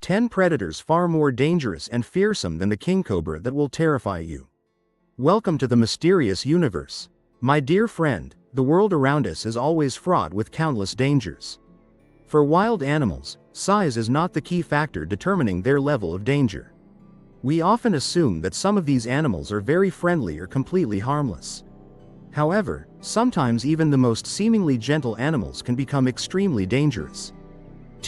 10 predators far more dangerous and fearsome than the king cobra that will terrify you. Welcome to the mysterious universe. My dear friend, the world around us is always fraught with countless dangers. For wild animals, size is not the key factor determining their level of danger. We often assume that some of these animals are very friendly or completely harmless. However, sometimes even the most seemingly gentle animals can become extremely dangerous.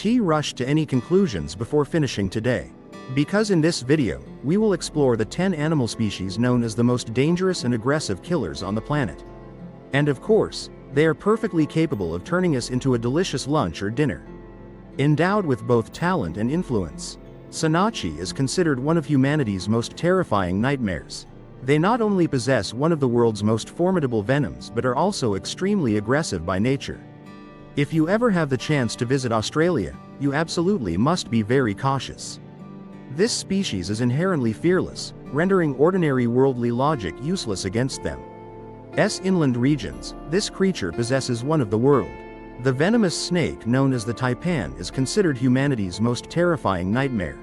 Rush to any conclusions before finishing today. Because in this video, we will explore the 10 animal species known as the most dangerous and aggressive killers on the planet. And of course, they are perfectly capable of turning us into a delicious lunch or dinner. Endowed with both talent and influence, Sanachi is considered one of humanity's most terrifying nightmares. They not only possess one of the world's most formidable venoms but are also extremely aggressive by nature. If you ever have the chance to visit Australia, you absolutely must be very cautious. This species is inherently fearless, rendering ordinary worldly logic useless against them. Inland regions, this creature possesses one of the world. The venomous snake known as the taipan is considered humanity's most terrifying nightmare.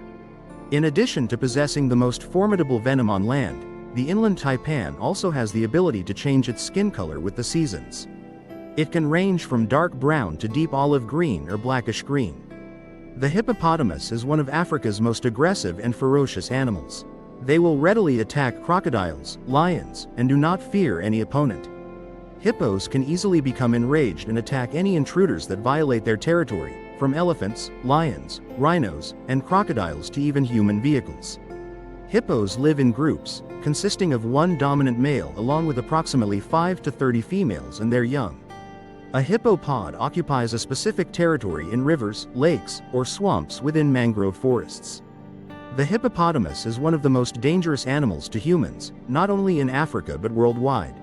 In addition to possessing the most formidable venom on land, the inland taipan also has the ability to change its skin color with the seasons. It can range from dark brown to deep olive green or blackish green. The hippopotamus is one of Africa's most aggressive and ferocious animals. They will readily attack crocodiles, lions, and do not fear any opponent. Hippos can easily become enraged and attack any intruders that violate their territory, from elephants, lions, rhinos, and crocodiles to even human vehicles. Hippos live in groups, consisting of one dominant male along with approximately 5 to 30 females and their young. A hippopod occupies a specific territory in rivers, lakes, or swamps within mangrove forests. The hippopotamus is one of the most dangerous animals to humans, not only in Africa but worldwide.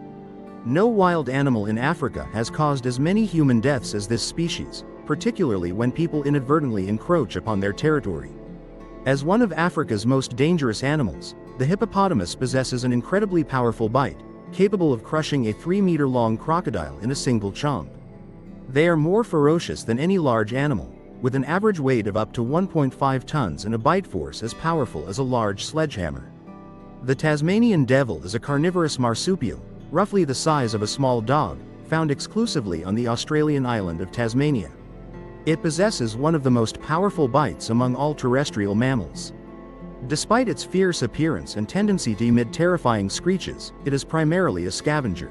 No wild animal in Africa has caused as many human deaths as this species, particularly when people inadvertently encroach upon their territory. As one of Africa's most dangerous animals, the hippopotamus possesses an incredibly powerful bite, capable of crushing a 3-meter-long crocodile in a single chomp. They are more ferocious than any large animal, with an average weight of up to 1.5 tons and a bite force as powerful as a large sledgehammer. The Tasmanian devil is a carnivorous marsupial, roughly the size of a small dog, found exclusively on the Australian island of Tasmania. It possesses one of the most powerful bites among all terrestrial mammals. Despite its fierce appearance and tendency to emit terrifying screeches, it is primarily a scavenger.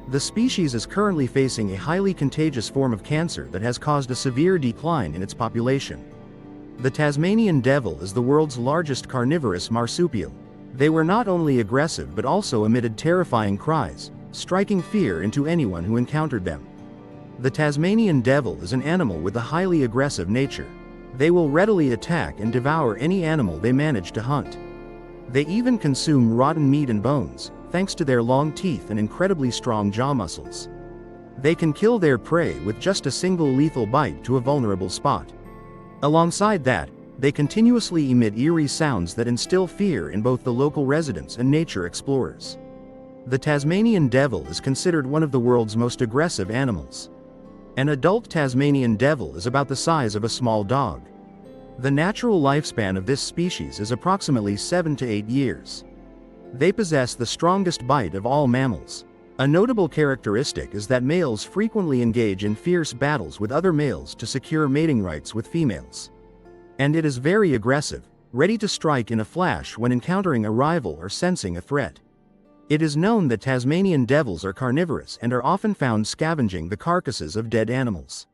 The species is currently facing a highly contagious form of cancer that has caused a severe decline in its population. The Tasmanian devil is the world's largest carnivorous marsupial. They were not only aggressive but also emitted terrifying cries, striking fear into anyone who encountered them. The Tasmanian devil is an animal with a highly aggressive nature. They will readily attack and devour any animal they manage to hunt. They even consume rotten meat and bones, thanks to their long teeth and incredibly strong jaw muscles. They can kill their prey with just a single lethal bite to a vulnerable spot. Alongside that, they continuously emit eerie sounds that instill fear in both the local residents and nature explorers. The Tasmanian devil is considered one of the world's most aggressive animals. An adult Tasmanian devil is about the size of a small dog. The natural lifespan of this species is approximately 7 to 8 years. They possess the strongest bite of all mammals. A notable characteristic is that males frequently engage in fierce battles with other males to secure mating rights with females. And it is very aggressive, ready to strike in a flash when encountering a rival or sensing a threat. It is known that Tasmanian devils are carnivorous and are often found scavenging the carcasses of dead animals.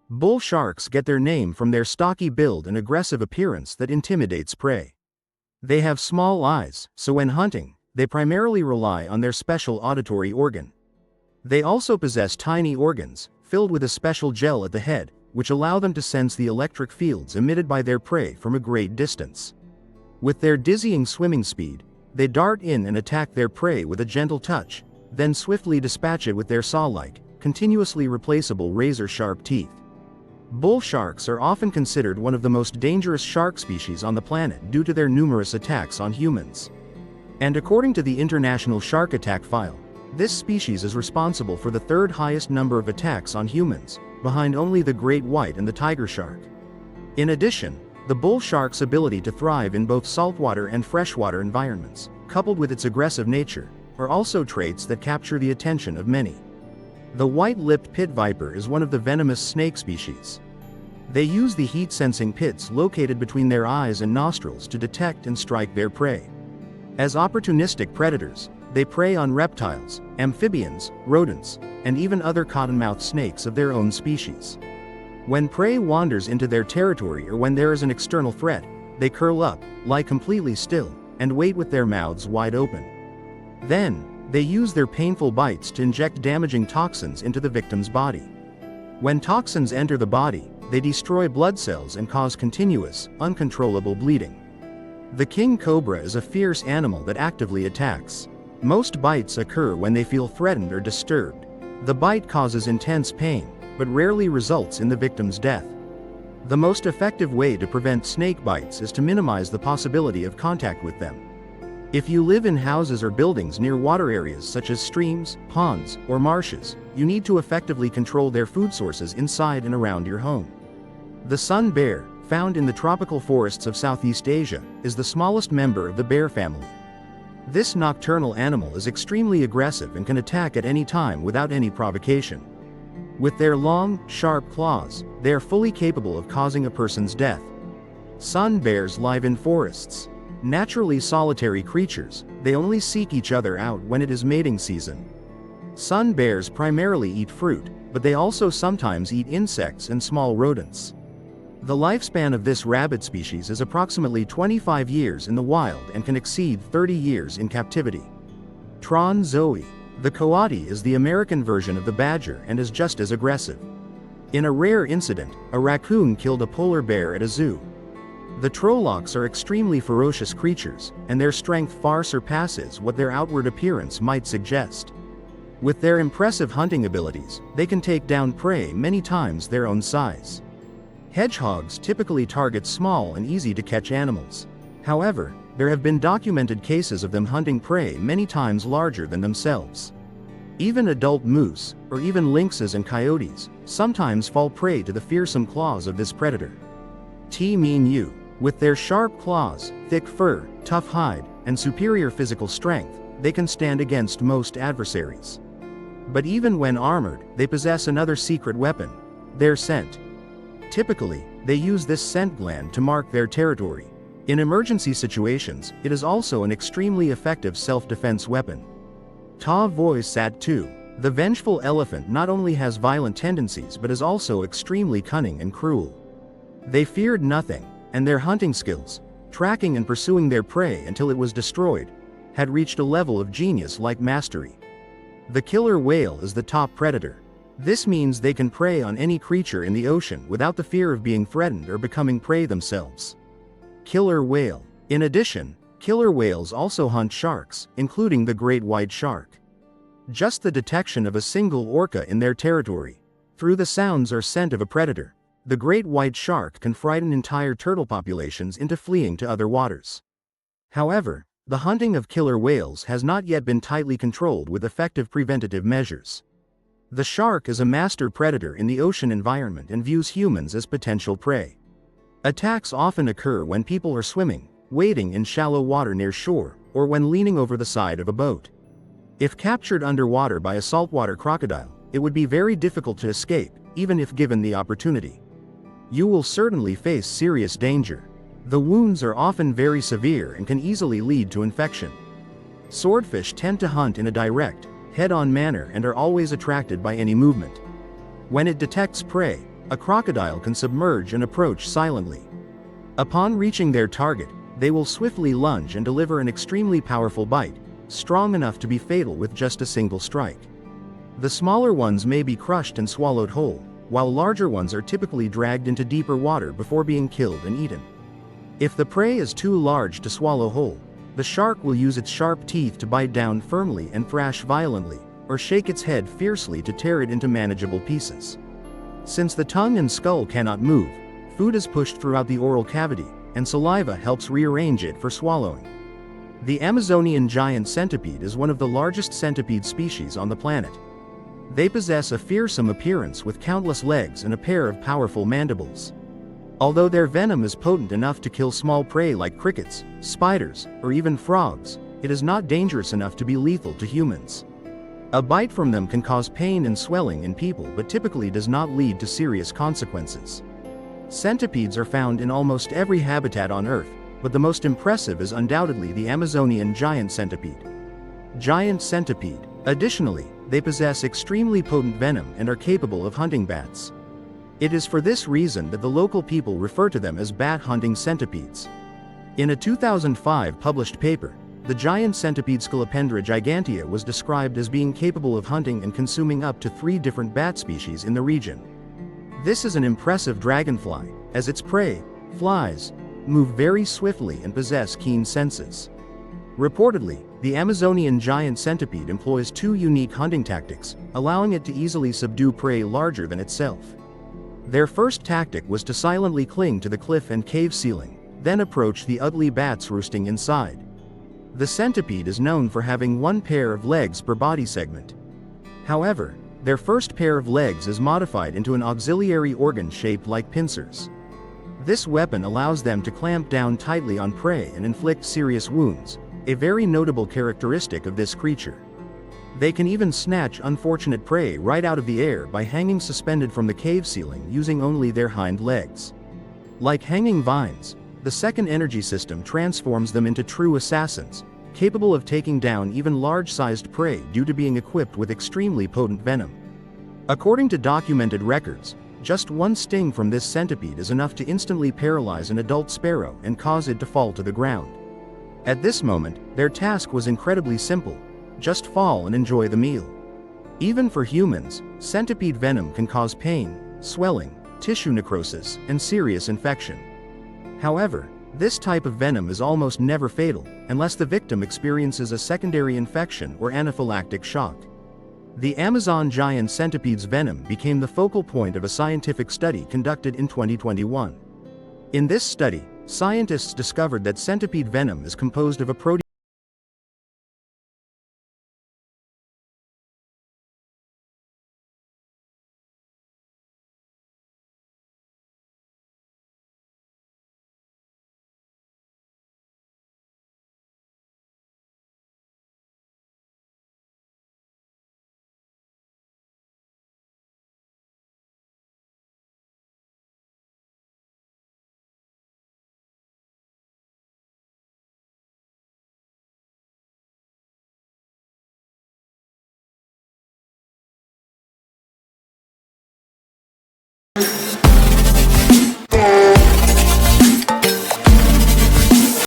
Bull sharks get their name from their stocky build and aggressive appearance that intimidates prey. They have small eyes, so when hunting, they primarily rely on their special auditory organ. They also possess tiny organs, filled with a special gel at the head, which allow them to sense the electric fields emitted by their prey from a great distance. With their dizzying swimming speed, they dart in and attack their prey with a gentle touch, then swiftly dispatch it with their saw-like, continuously replaceable razor-sharp teeth. Bull sharks are often considered one of the most dangerous shark species on the planet due to their numerous attacks on humans. And according to the International Shark Attack File, this species is responsible for the third highest number of attacks on humans, behind only the great white and the tiger shark. In addition, The bull shark's ability to thrive in both saltwater and freshwater environments, coupled with its aggressive nature, are also traits that capture the attention of many. The white-lipped pit viper is one of the venomous snake species. They use the heat-sensing pits located between their eyes and nostrils to detect and strike their prey. As opportunistic predators, they prey on reptiles, amphibians, rodents, and even other cottonmouth snakes of their own species. When prey wanders into their territory or when there is an external threat, they curl up, lie completely still, and wait with their mouths wide open. Then, they use their painful bites to inject damaging toxins into the victim's body. When toxins enter the body, they destroy blood cells and cause continuous, uncontrollable bleeding. The king cobra is a fierce animal that actively attacks. Most bites occur when they feel threatened or disturbed. The bite causes intense pain, but rarely results in the victim's death. The most effective way to prevent snake bites is to minimize the possibility of contact with them. If you live in houses or buildings near water areas such as streams, ponds, or marshes, you need to effectively control their food sources inside and around your home. The sun bear, found in the tropical forests of Southeast Asia, is the smallest member of the bear family. This nocturnal animal is extremely aggressive and can attack at any time without any provocation. With their long, sharp claws, they are fully capable of causing a person's death. Sun bears live in forests. Naturally solitary creatures, they only seek each other out when it is mating season. Sun bears primarily eat fruit, but they also sometimes eat insects and small rodents. The lifespan of this rabbit species is approximately 25 years in the wild and can exceed 30 years in captivity. Tron zoe. The coati is the American version of the badger and is just as aggressive. In a rare incident, a raccoon killed a polar bear at a zoo. The trollocs are extremely ferocious creatures, and their strength far surpasses what their outward appearance might suggest. With their impressive hunting abilities, they can take down prey many times their own size. Hedgehogs typically target small and easy-to-catch animals. However, there have been documented cases of them hunting prey many times larger than themselves. Even adult moose, or even lynxes and coyotes, sometimes fall prey to the fearsome claws of this predator. T-mean-you. With their sharp claws, thick fur, tough hide, and superior physical strength, they can stand against most adversaries. But even when armored, they possess another secret weapon: their scent. Typically, they use this scent gland to mark their territory. In emergency situations, it is also an extremely effective self-defense weapon. Ta voi sat tu. The vengeful elephant not only has violent tendencies but is also extremely cunning and cruel. They feared nothing, and their hunting skills, tracking and pursuing their prey until it was destroyed, had reached a level of genius-like mastery. The killer whale is the top predator. This means they can prey on any creature in the ocean without the fear of being threatened or becoming prey themselves. Killer whale. In addition, killer whales also hunt sharks, including the great white shark. Just the detection of a single orca in their territory, through the sounds or scent of a predator, the great white shark can frighten entire turtle populations into fleeing to other waters. However, the hunting of killer whales has not yet been tightly controlled with effective preventative measures. The shark is a master predator in the ocean environment and views humans as potential prey. Attacks often occur when people are swimming, wading in shallow water near shore, or when leaning over the side of a boat. If captured underwater by a saltwater crocodile, it would be very difficult to escape, even if given the opportunity. You will certainly face serious danger. The wounds are often very severe and can easily lead to infection. Swordfish tend to hunt in a direct, head-on manner and are always attracted by any movement. When it detects prey, a crocodile can submerge and approach silently. Upon reaching their target, they will swiftly lunge and deliver an extremely powerful bite, strong enough to be fatal with just a single strike. The smaller ones may be crushed and swallowed whole, while larger ones are typically dragged into deeper water before being killed and eaten. If the prey is too large to swallow whole, the shark will use its sharp teeth to bite down firmly and thrash violently, or shake its head fiercely to tear it into manageable pieces. Since the tongue and skull cannot move, food is pushed throughout the oral cavity, and saliva helps rearrange it for swallowing. The Amazonian giant centipede is one of the largest centipede species on the planet. They possess a fearsome appearance with countless legs and a pair of powerful mandibles. Although their venom is potent enough to kill small prey like crickets, spiders, or even frogs, it is not dangerous enough to be lethal to humans. A bite from them can cause pain and swelling in people but typically does not lead to serious consequences. Centipedes are found in almost every habitat on Earth, but the most impressive is undoubtedly the Amazonian giant centipede. Giant centipede. Additionally, they possess extremely potent venom and are capable of hunting bats. It is for this reason that the local people refer to them as bat-hunting centipedes. In a 2005 published paper, the giant centipede Scolopendra gigantea was described as being capable of hunting and consuming up to 3 different bat species in the region. This is an impressive dragonfly, as its prey, flies, move very swiftly and possess keen senses. Reportedly, the Amazonian giant centipede employs 2 unique hunting tactics, allowing it to easily subdue prey larger than itself. Their first tactic was to silently cling to the cliff and cave ceiling, then approach the ugly bats roosting inside. The centipede is known for having 1 pair of legs per body segment. However, their first pair of legs is modified into an auxiliary organ shaped like pincers. This weapon allows them to clamp down tightly on prey and inflict serious wounds, a very notable characteristic of this creature. They can even snatch unfortunate prey right out of the air by hanging suspended from the cave ceiling using only their hind legs. Like hanging vines, the second energy system transforms them into true assassins, capable of taking down even large-sized prey due to being equipped with extremely potent venom. According to documented records, just 1 sting from this centipede is enough to instantly paralyze an adult sparrow and cause it to fall to the ground. At this moment, their task was incredibly simple: just fall and enjoy the meal. Even for humans, centipede venom can cause pain, swelling, tissue necrosis, and serious infection. However, this type of venom is almost never fatal, unless the victim experiences a secondary infection or anaphylactic shock. The Amazon giant centipede's venom became the focal point of a scientific study conducted in 2021. In this study, scientists discovered that centipede venom is composed of a protein